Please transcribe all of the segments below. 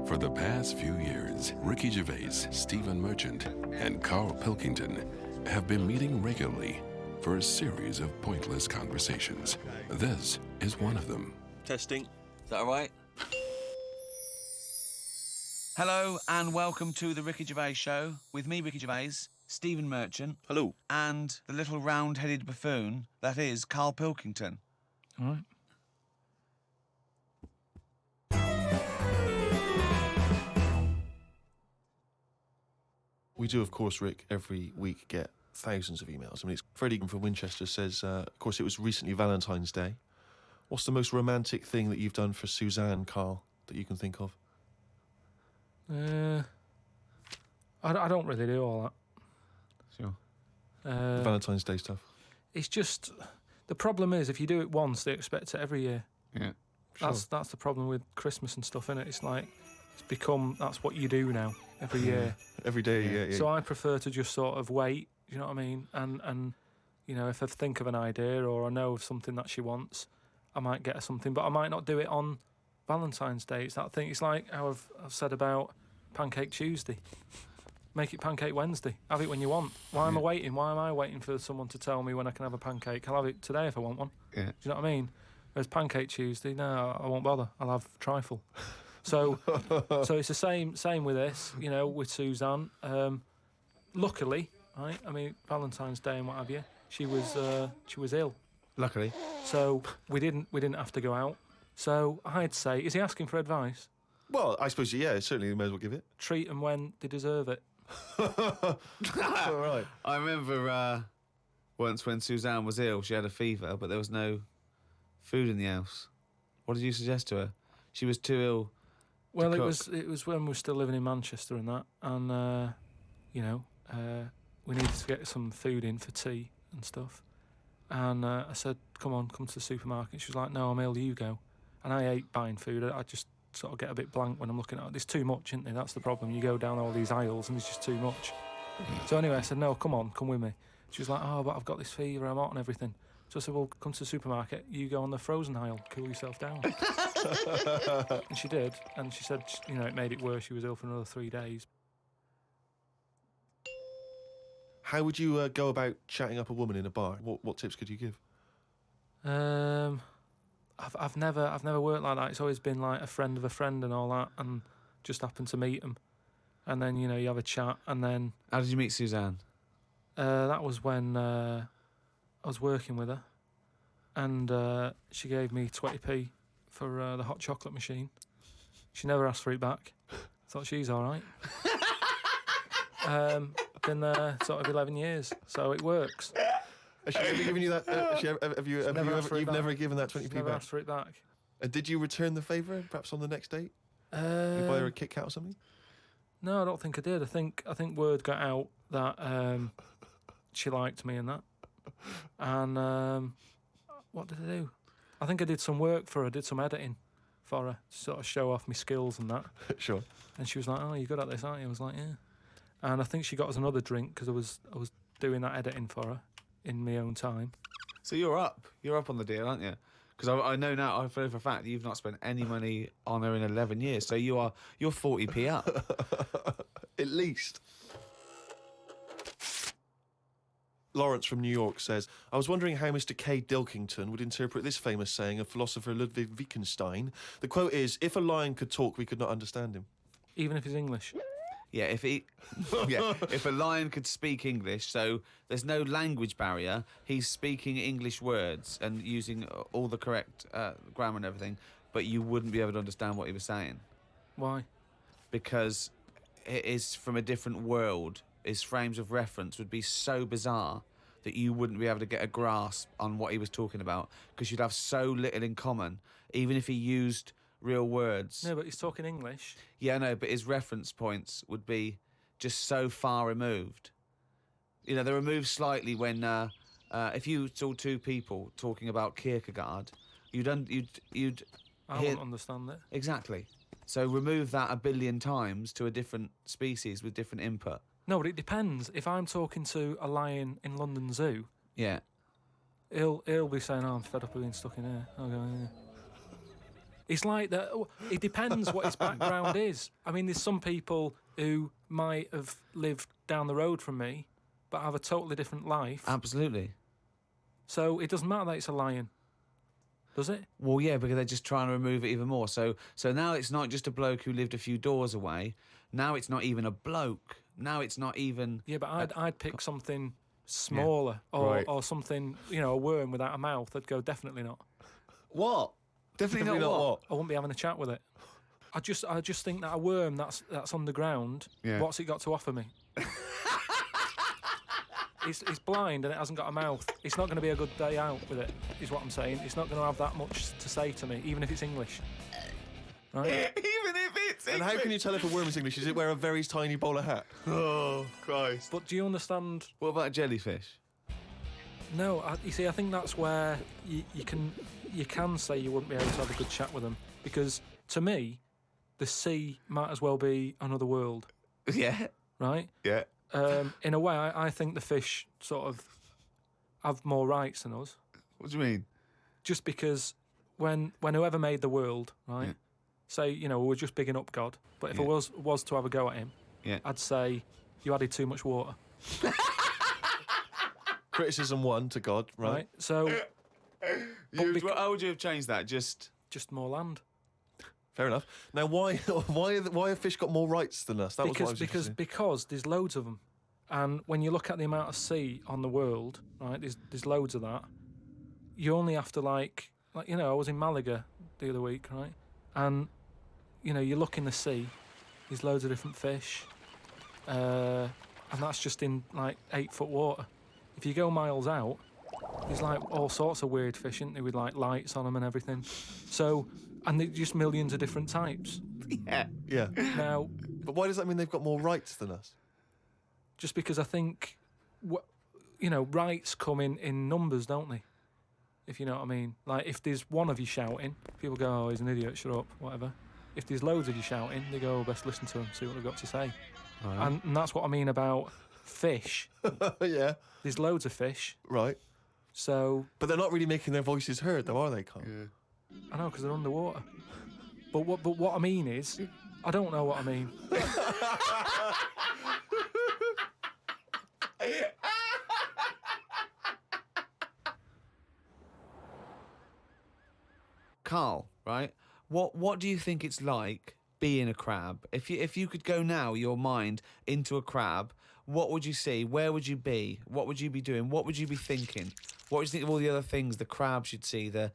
For the past few years, Ricky Gervais, Stephen Merchant, and Carl Pilkington have been meeting regularly for a series of pointless conversations. This is one of them. Testing. Is that all right? Hello and welcome to the Ricky Gervais Show with me, Ricky Gervais, Stephen Merchant. Hello. And the little round-headed buffoon that is Carl Pilkington. All right. We do, of course, Rick, every week get thousands of emails. I mean, it's Freddie from Winchester says, of course, it was recently Valentine's Day. What's the most romantic thing that you've done for Suzanne, Carl, that you can think of? I don't really do all that. Sure. Valentine's Day stuff. It's just, the problem is if you do it once, they expect it every year. Yeah. Sure. That's the problem with Christmas and stuff, innit? It's like, it's become, that's what you do now, every year. Every day, yeah. So I prefer to just sort of wait, you know what I mean? And you know, if I think of an idea or I know of something that she wants, I might get her something, but I might not do it on Valentine's Day. It's that thing. It's like how I've said about Pancake Tuesday. Make it Pancake Wednesday. Have it when you want. Why am I waiting? Why am I waiting for someone to tell me when I can have a pancake? I'll have it today if I want one. Yeah. Do you know what I mean? Whereas Pancake Tuesday, no, I won't bother. I'll have trifle. So it's the same with this, you know, with Suzanne. Luckily, right? I mean, Valentine's Day and what have you, she was ill. Luckily. So we didn't have to go out. So I'd say, is he asking for advice? Well, I suppose, yeah, certainly you may as well give it. Treat them when they deserve it. All right. I remember once when Suzanne was ill, she had a fever, but there was no food in the house. What did you suggest to her? She was too ill. Well, it was when we were still living in Manchester and that, and you know, we needed to get some food in for tea and stuff. And I said, come to the supermarket. She was like, no, I'm ill, you go. And I hate buying food. I just sort of get a bit blank when I'm looking at it. There's too much, isn't there? That's the problem. You go down all these aisles and there's just too much. So anyway, I said, no, come with me. She was like, oh, but I've got this fever, I'm hot and everything. So I said, well, come to the supermarket, you go on the frozen aisle, cool yourself down. And she did, and she said, you know, it made it worse. She was ill for another 3 days. How would you go about chatting up a woman in a bar? What tips could you give? I've never worked like that. It's always been like a friend of a friend and all that, and just happened to meet them. And then, you know, you have a chat, and then... How did you meet Suzanne? That was when I was working with her, and she gave me 20p for the hot chocolate machine. She never asked for it back. Thought she's all right. Been there sort of 11 years, so it works. Has she ever given you that? You've never given that 20p never back? asked for it back. And did you return the favour, perhaps on the next date? You buy her a Kit Kat or something? No, I don't think I did. I think word got out that she liked me and that. And what did I do? I think I did some work for her, did some editing for her, to sort of show off my skills and that. Sure. And she was like, oh, you're good at this, aren't you? I was like, yeah. And I think she got us another drink because I was doing that editing for her in my own time. So you're up on the deal, aren't you? Because I know now, I know for a fact that you've not spent any money on her in 11 years, so you're 40p up. At least. Lawrence from New York says, I was wondering how Mr. K. Dilkington would interpret this famous saying of philosopher Ludwig Wittgenstein. The quote is, if a lion could talk, we could not understand him. Even if he's English? Yeah, if a lion could speak English, so there's no language barrier, he's speaking English words and using all the correct grammar and everything, but you wouldn't be able to understand what he was saying. Why? Because it is from a different world. His frames of reference would be so bizarre that you wouldn't be able to get a grasp on what he was talking about, because you'd have so little in common, even if he used real words. No, but he's talking English. Yeah, no, but his reference points would be just so far removed. You know, they're removed slightly when if you saw two people talking about Kierkegaard, you'd I wouldn't understand it. Exactly. So remove that a billion times to a different species with different input. No, but it depends. If I'm talking to a lion in London Zoo, Yeah. he'll be saying, "Oh, I'm fed up of being stuck in here. I'll go in here." It's like that. It depends what his background is. I mean, there's some people who might have lived down the road from me, but have a totally different life. Absolutely. So it doesn't matter that it's a lion, does it? Well, yeah, because they're just trying to remove it even more. So now it's not just a bloke who lived a few doors away. Now it's not even a bloke. Now it's not even... Yeah, but I'd pick something smaller or something, a worm without a mouth. I'd go, definitely not. What? Definitely not what? I wouldn't be having a chat with it. I just think that a worm that's on the ground, what's it got to offer me? It's blind and it hasn't got a mouth. It's not going to be a good day out with it, is what I'm saying. It's not going to have that much to say to me, even if it's English. Right? Even if it's And how can you tell if a worm is English? Does it wear a very tiny bowler hat? Oh, Christ. But do you understand? What about a jellyfish? No, you see, I think that's where you can say you wouldn't be able to have a good chat with them, because to me, the sea might as well be another world. Yeah. Right? Yeah. In a way, I think the fish sort of have more rights than us. What do you mean? Just because when whoever made the world, right? Say, we're just bigging up God, but if I was to have a go at him, I'd say you added too much water. Criticism 1 to God, right? So, How would you have changed that? Just more land. Fair enough. Now, why have fish got more rights than us? That was what I was interested in. Because there's loads of them, and when you look at the amount of sea on the world, right? There's loads of that. You only have to like I was in Malaga the other week, right? And you look in the sea, there's loads of different fish, and that's just in like 8-foot water. If you go miles out, there's like all sorts of weird fish, isn't there, with like lights on them and everything. So. And there's just millions of different types. Yeah. Now, but why does that mean they've got more rights than us? Just because I think, rights come in numbers, don't they? If you know what I mean. Like, if there's one of you shouting, people go, "Oh, he's an idiot, shut up," whatever. If there's loads of you shouting, they go, "Oh, best listen to them, see what they've got to say." Right. And that's what I mean about fish. Yeah. There's loads of fish. Right. So... But they're not really making their voices heard, though, are they, Carl? Yeah. I know, because they're underwater. But what I mean is, I don't know what I mean. Carl, right? What do you think it's like being a crab? If you could go now, your mind into a crab, what would you see? Where would you be? What would you be doing? What would you be thinking? What would you think of all the other things the crabs you'd see, the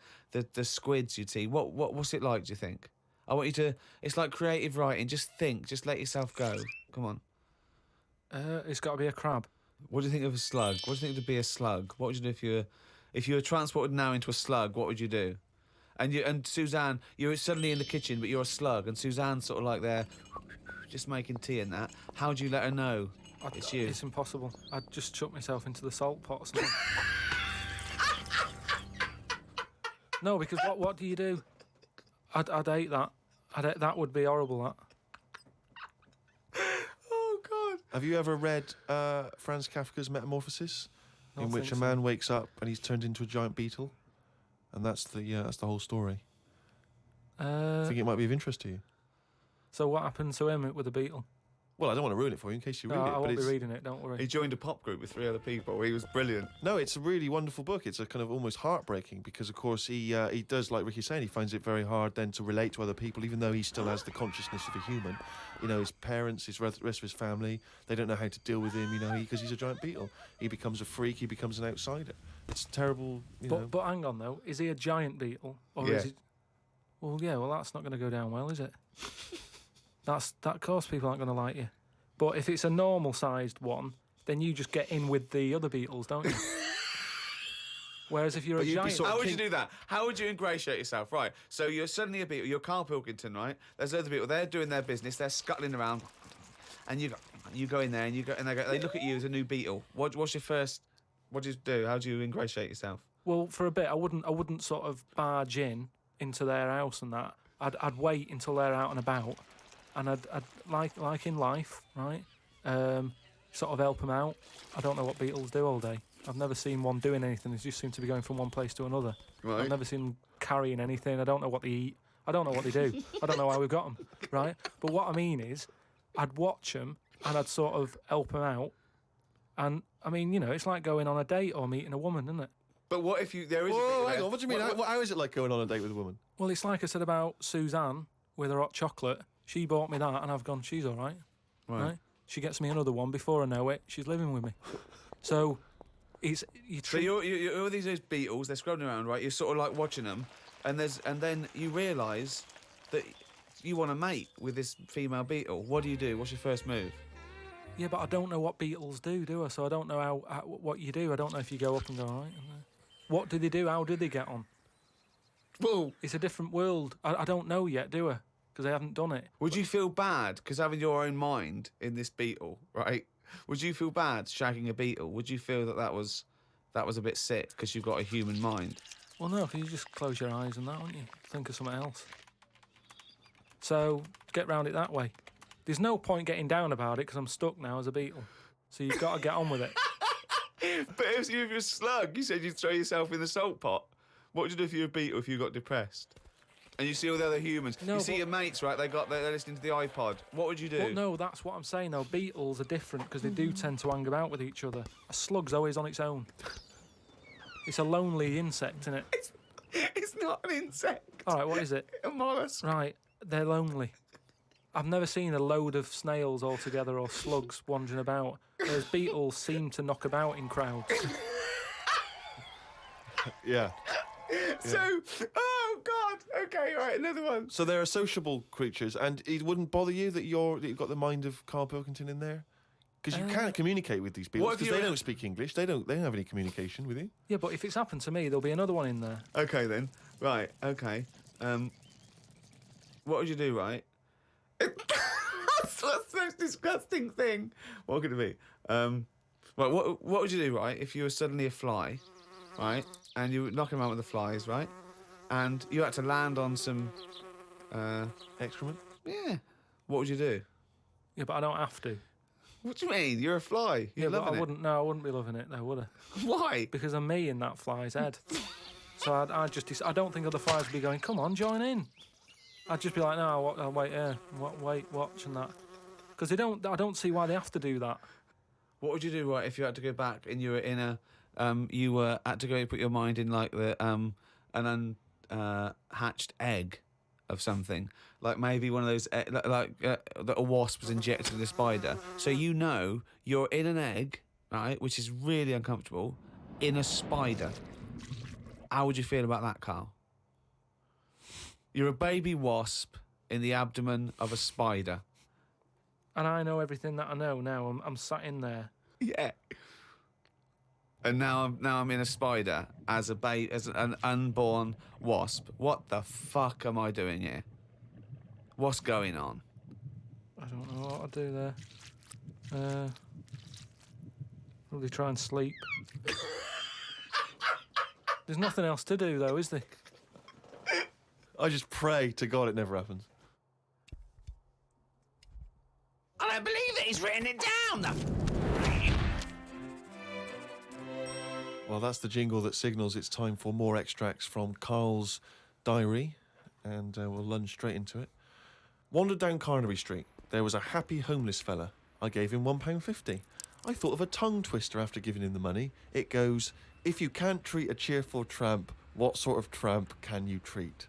squids you'd see? What's it like, do you think? I want you to... It's like creative writing. Just think. Just let yourself go. Come on. It's got to be a crab. What do you think of a slug? What do you think would be a slug? What would you do if you were transported now into a slug? What would you do? And Suzanne, you're suddenly in the kitchen, but you're a slug, and Suzanne's sort of like there, just making tea and that. How do you let her know it's you? It's impossible. I'd just chuck myself into the salt pot or something. No, because what do you do? I'd hate that. That would be horrible, that. Oh, God. Have you ever read Franz Kafka's Metamorphosis? I don't In which think a so. man wakes up and he's turned into a giant beetle? And that's the whole story. I think it might be of interest to you. So what happened to him with the beetle? Well, I don't want to ruin it for you in case you read No, it. I but won't be it's- reading it, don't worry. He joined a pop group with 3 other people. He was brilliant. No, it's a really wonderful book. It's a kind of almost heartbreaking because, of course, he does, like Ricky's saying, he finds it very hard then to relate to other people, even though he still has the consciousness of a human. His parents, his rest of his family, they don't know how to deal with him, because he's a giant beetle. He becomes a freak. He becomes an outsider. It's terrible, But hang on, though. Is he a giant beetle? Or Yeah. is he... Well, yeah, that's not going to go down well, is it? That, of course, people aren't going to like you. But if it's a normal-sized one, then you just get in with the other beetles, don't you? Whereas if you're But a you'd be giant... sort of How would you do that? How would you ingratiate yourself? Right, so you're suddenly a beetle. You're Carl Pilkington, right? There's other people. They're doing their business. They're scuttling around. And you go in there and they look at you as a new beetle. What's your first... What do you do? How do you ingratiate yourself? Well, for a bit, I wouldn't sort of barge into their house and that. I'd wait until they're out and about, and I'd like in life, right? Sort of help them out. I don't know what beetles do all day. I've never seen one doing anything. They just seem to be going from one place to another. Right. I've never seen them carrying anything. I don't know what they eat. I don't know what they do. I don't know how we've got them, right? But what I mean is, I'd watch them and I'd sort of help them out. And, I mean, you know, it's like going on a date or meeting a woman, isn't it? But what if there is? Whoa, hang on. What do you mean? How is it like going on a date with a woman? Well, it's like I said about Suzanne with her hot chocolate. She bought me that and I've gone, she's all right. Right. She gets me another one. Before I know it, she's living with me. So, it's... So you're all these beetles, they're scrolling around, right? You're sort of like watching them, and then you realise that you want to mate with this female beetle. What do you do? What's your first move? Yeah, but I don't know what beetles do I? So I don't know what you do. I don't know if you go up and go, all right. What do they do? How do they get on? Well, It's a different world. I don't know yet, do I? Because I haven't done it. would you feel bad because having your own mind in this beetle, right? Would you feel bad shagging a beetle? Would you feel that was a bit sick because you've got a human mind? Well, no, because you just close your eyes and that, wouldn't you? Think of something else. So get round it that way. There's no point getting down about it because I'm stuck now as a beetle. So you've got to get on with it. But if you're a slug, you said you'd throw yourself in the salt pot. What would you do if you were a beetle if you got depressed? And you see all the other humans. No, you see but- your mates, right? They're listening to the iPod. What would you do? But no, that's what I'm saying, though. Beetles are different because they do tend to hang about with each other. A slug's always on its own. It's a lonely insect, isn't it? It's not an insect. All right, what is it? A mollusk. Right, they're lonely. I've never seen a load of snails all together or slugs wandering about, whereas beetles seem to knock about in crowds. Yeah. So, oh God. Okay, all right, another one. So they're sociable creatures, and it wouldn't bother you that you've got the mind of Carl Pilkington in there, because you can't communicate with these people what if because they you're- don't speak English. They don't have any communication with you. Yeah, but if it's happened to me, there'll be another one in there. Okay then. Right. Okay. What would you do? Right. That's the most disgusting thing. What could it be? Right. What would you do? Right. If you were suddenly a fly, right, and you were knocking around with the flies, right, and you had to land on some, Excrement. yeah. What would you do? Yeah, but I don't have to. What do you mean? You're a fly. Yeah, You're but loving I wouldn't. No, I wouldn't be loving it though, would I? it. Why? Because I'm me in that fly's head. So I don't think other flies would be going, come on, join in. I'd just be like, no, I'll wait here, wait, watch and that. Because I don't see why they have to do that. What would you do, right, if you had to go back and you were in a, had to go and put your mind in like an unhatched egg of something, like maybe one of those, that a wasp was injected in a spider. So you know you're in an egg, right, which is really uncomfortable, in a spider. How would you feel about that, Carl? You're a baby wasp in the abdomen of a spider. And I know everything that I know now. I'm sat in there. Yeah. And now I'm in a spider as an unborn wasp. What the fuck am I doing here? What's going on? I don't know what I'd do there. Probably try and sleep. There's nothing else to do, though, is there? I just pray to God it never happens. I don't believe that he's written it down. Well, that's the jingle that signals it's time for more extracts from Carl's diary, and we'll lunge straight into it. Wandered down Carnaby Street. There was a happy homeless fella. I gave him £1.50. I thought of a tongue twister after giving him the money. It goes, if you can't treat a cheerful tramp, what sort of tramp can you treat?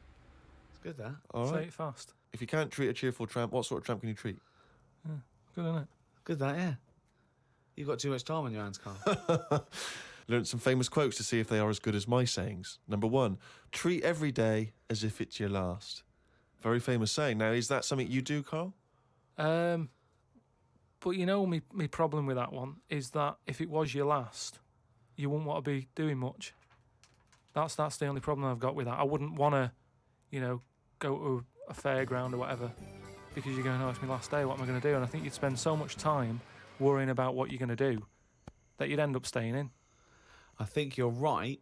It's good, that. All Say right. it fast. If you can't treat a cheerful tramp, what sort of tramp can you treat? Good, isn't it? Good, that, yeah. You've got too much time on your hands, Carl. Learned some famous quotes to see if they are as good as my sayings. Number 1, treat every day as if it's your last. Very famous saying. Now, is that something you do, Carl? But you know, my problem with that one is that if it was your last, you wouldn't want to be doing much. That's the only problem I've got with that. I wouldn't want to, go to a fairground or whatever because you're going, oh, it's my last day, what am I going to do? And I think you'd spend so much time worrying about what you're going to do that you'd end up staying in. I think you're right,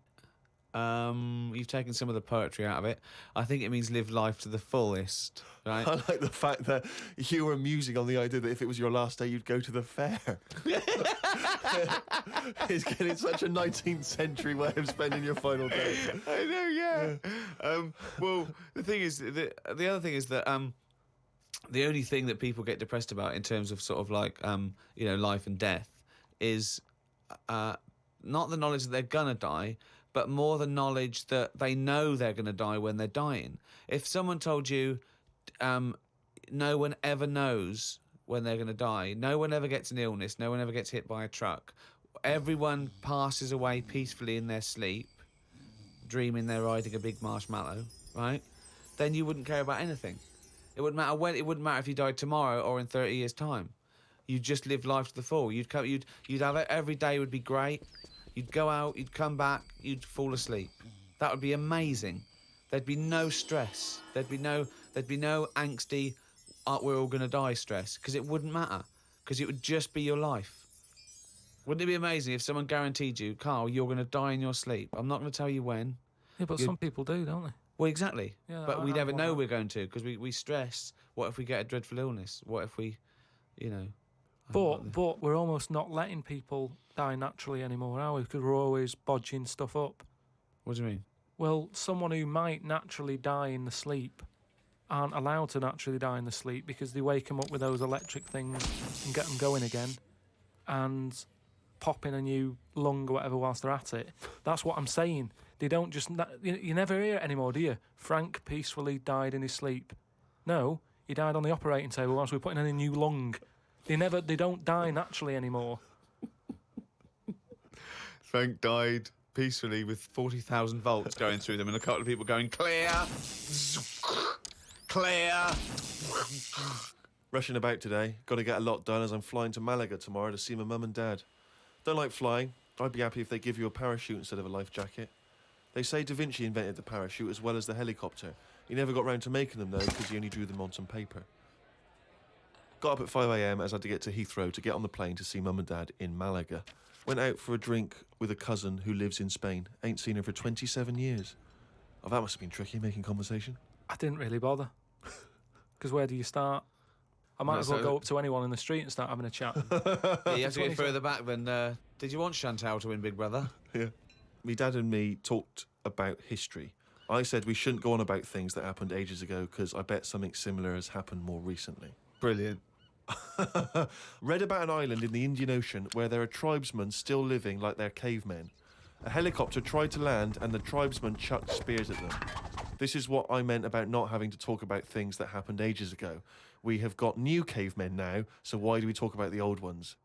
You've taken some of the poetry out of it. I think it means live life to the fullest, right? I like the fact that you were musing on the idea that if it was your last day, you'd go to the fair. It's getting such a 19th century way of spending your final day. I know, yeah. Well, the thing is, the other thing is that the only thing that people get depressed about in terms of sort of like life and death is not the knowledge that they're gonna die, but more the knowledge that they know they're gonna die when they're dying. If someone told you, no one ever knows when they're gonna die, no one ever gets an illness, no one ever gets hit by a truck, everyone passes away peacefully in their sleep, dreaming they're riding a big marshmallow, right? Then you wouldn't care about anything. It wouldn't matter when. It wouldn't matter if you died tomorrow or in 30 years' time. You'd just live life to the full. You'd have it. Every day would be great. You'd go out. You'd come back. You'd fall asleep. That would be amazing. There'd be no stress. There'd be no angsty, we're all gonna die stress, because it wouldn't matter, because it would just be your life. Wouldn't it be amazing if someone guaranteed you, Carl, you're gonna die in your sleep? I'm not gonna tell you when. Yeah, but some people do, don't they? Well, exactly. Yeah, but we I never want know that. we're going to, because we stress. What if we get a dreadful illness? What if we, But we're almost not letting people die naturally anymore, are we? Because we're always bodging stuff up. What do you mean? Well, someone who might naturally die in the sleep aren't allowed to naturally die in the sleep because they wake them up with those electric things and get them going again and pop in a new lung or whatever whilst they're at it. That's what I'm saying. They don't just... You never hear it anymore, do you? Frank peacefully died in his sleep. No, he died on the operating table whilst we were putting in a new lung. They don't die naturally anymore. Frank died peacefully with 40,000 volts going through them and a couple of people going, clear, clear. Rushing about today. Got to get a lot done as I'm flying to Malaga tomorrow to see my mum and dad. Don't like flying. I'd be happy if they give you a parachute instead of a life jacket. They say Da Vinci invented the parachute as well as the helicopter. He never got round to making them, though, because he only drew them on some paper. Got up at 5 a.m. as I had to get to Heathrow to get on the plane to see mum and dad in Malaga. Went out for a drink with a cousin who lives in Spain. Ain't seen her for 27 years. Oh, that must have been tricky, making conversation. I didn't really bother. Because where do you start? I might as well go up to anyone in the street and start having a chat. Yeah, you have to get further back than... did you want Chantal to win Big Brother? Yeah. Me dad and me talked about history. I said we shouldn't go on about things that happened ages ago because I bet something similar has happened more recently. Brilliant. Read about an island in the Indian Ocean where there are tribesmen still living like they're cavemen. A helicopter tried to land and the tribesmen chucked spears at them. This is what I meant about not having to talk about things that happened ages ago. We have got new cavemen now, so why do we talk about the old ones?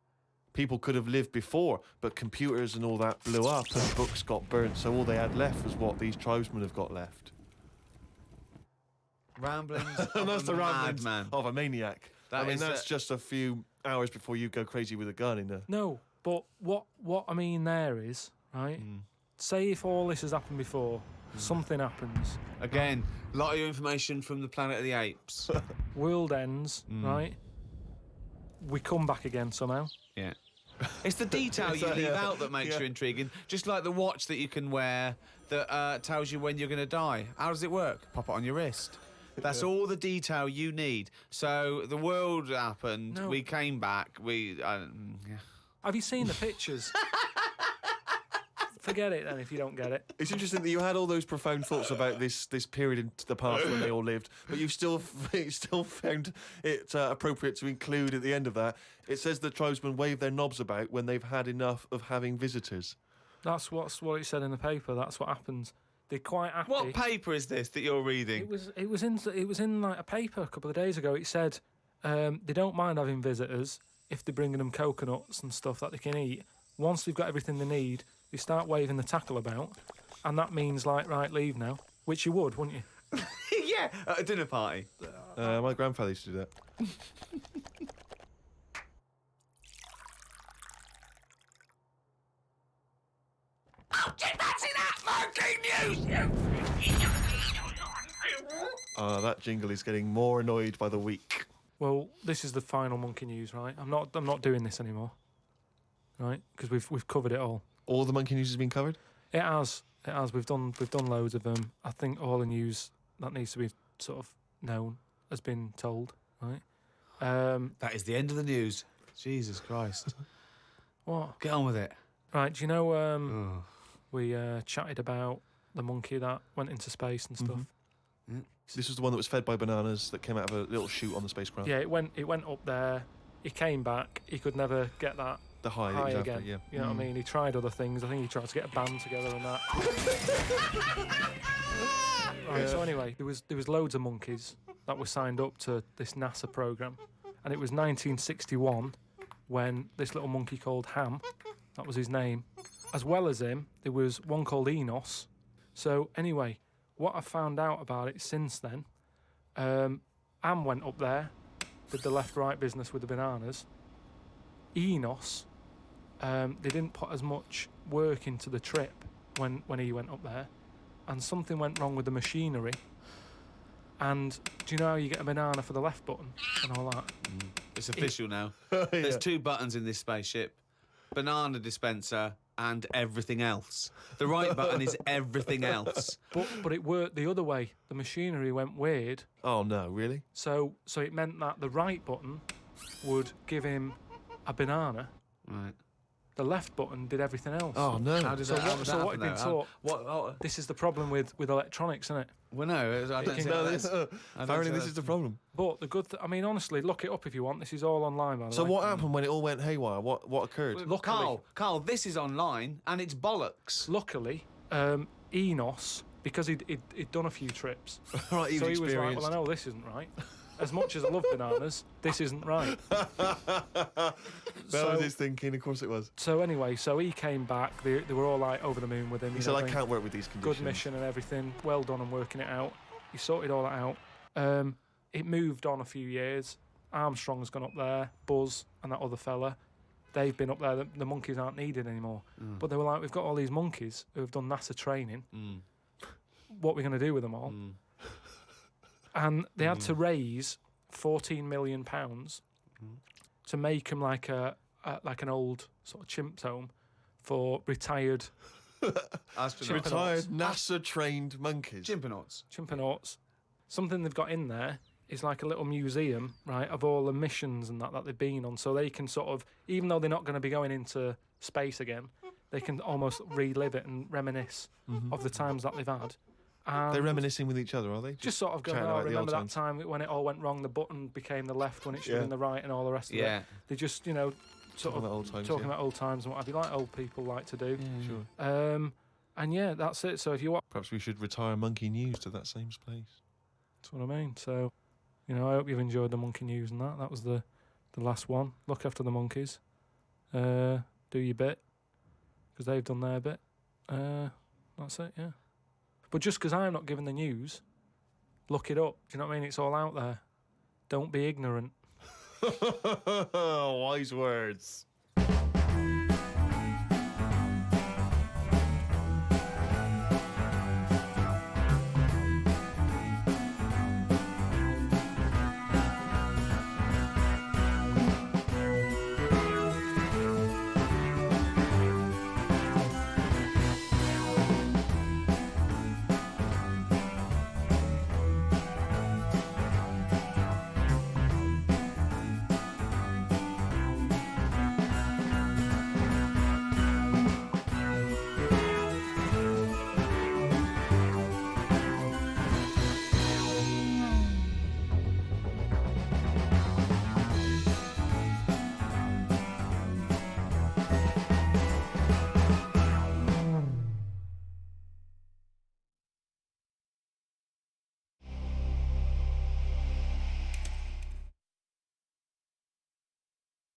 People could have lived before, but computers and all that blew up and books got burnt, so all they had left was what these tribesmen have got left. Ramblings And that's of the a ramblings madman. of a maniac. That is that's just a few hours before you go crazy with a gun in there. No, but what I mean there is, right, say if all this has happened before, something happens, Again, a lot of your information from the Planet of the Apes. world ends, right, we come back again somehow. Yeah. It's the detail you leave out that makes you intriguing. Just like the watch that you can wear that tells you when you're going to die. How does it work? Pop it on your wrist. That's all the detail you need. So the world happened. No. We came back. Have you seen the pictures? Forget it then if you don't get it. It's interesting that you had all those profound thoughts about this period in the past when they all lived, but you've still found it appropriate to include at the end of that. It says the tribesmen wave their knobs about when they've had enough of having visitors. That's what it said in the paper. That's what happens. They're quite happy. What paper is this that you're reading? It was in like a paper a couple of days ago. It said they don't mind having visitors if they're bringing them coconuts and stuff that they can eat. Once they've got everything they need, they start waving the tackle about, and that means like, right, leave now, which you would, wouldn't you? Yeah, at a dinner party. My grandfather used to do that. Did fancy that fucking news? That jingle is getting more annoyed by the week. Well, this is the final monkey news, right? I'm not doing this anymore, right? Because we've covered it all. All the monkey news has been covered? It has. It has. We've done loads of them. I think all the news that needs to be sort of known has been told, right? That is the end of the news. Jesus Christ. What? Get on with it. Right, do you know we chatted about the monkey that went into space and stuff? This was the one that was fed by bananas that came out of a little chute on the spacecraft. Yeah, it went up there. He came back. He could never get that The high again. yeah. You know what I mean? He tried other things. I think he tried to get a band together and that. Right. So anyway, there was loads of monkeys that were signed up to this NASA program, and it was 1961 when this little monkey called Ham, that was his name, as well as him, there was one called Enos. So anyway, what I found out about it since then, Ham went up there, did the left-right business with the bananas. Enos, they didn't put as much work into the trip when he went up there, and something went wrong with the machinery. And do you know how you get a banana for the left button and all that? It's official now. There's 2 buttons in this spaceship. Banana dispenser and everything else. The right button is everything else. But it worked the other way. The machinery went weird. Oh no, really? So it meant that the right button would give him a banana. Right. The left button did everything else. Oh no. How did So that, how what- did so that what had happen been though? taught- What? This is the problem with electronics, isn't it? Well, no, I don't see No, how this, that's- apparently this is the problem. But the good I mean, honestly, look it up if you want. This is all online, by the So way. what happened when it all went haywire? What occurred? Luckily- Carl, this is online and it's bollocks. Luckily, Enos, because he'd done a few trips, Right, he so was he was like, experienced. well, I know this isn't right. As much as I love bananas, this isn't right. That was his thinking, of course it was. So anyway, so he came back. They were all like over the moon with him. He you said, know, I going, can't work with these conditions. good mission and everything. Well done on working it out. He sorted all that out. It moved on a few years. Armstrong's gone up there. Buzz and that other fella, they've been up there. The monkeys aren't needed anymore. But they were like, we've got all these monkeys who have done NASA training. What are we going to do with them all? And they had to raise £14 million to make them like an old sort of chimps home for retired Astronauts. Retired NASA-trained monkeys. chimpanauts. Something they've got in there is like a little museum, right, of all the missions and that they've been on, so they can sort of, even though they're not going to be going into space again, they can almost relive it and reminisce of the times that they've had. And They're reminiscing with each other, are they? just sort of going, chatting oh, about the remember old that time when it all went wrong, the button became the left when it should have been the right and all the rest of Yeah. it. They just, you know, sort Talking of about old times, talking yeah. about old times and what have you, like old people like to do. Sure. And yeah, that's it. So if you want, Perhaps we should retire Monkey News to that same place. that's what I mean. So, you know, I hope you've enjoyed the monkey news and that. That was the last one. Look after the monkeys. Do your bit, because they've done their bit. That's it, yeah. But just because I'm not giving the news, look it up. Do you know what I mean? It's all out there. Don't be ignorant. Wise words.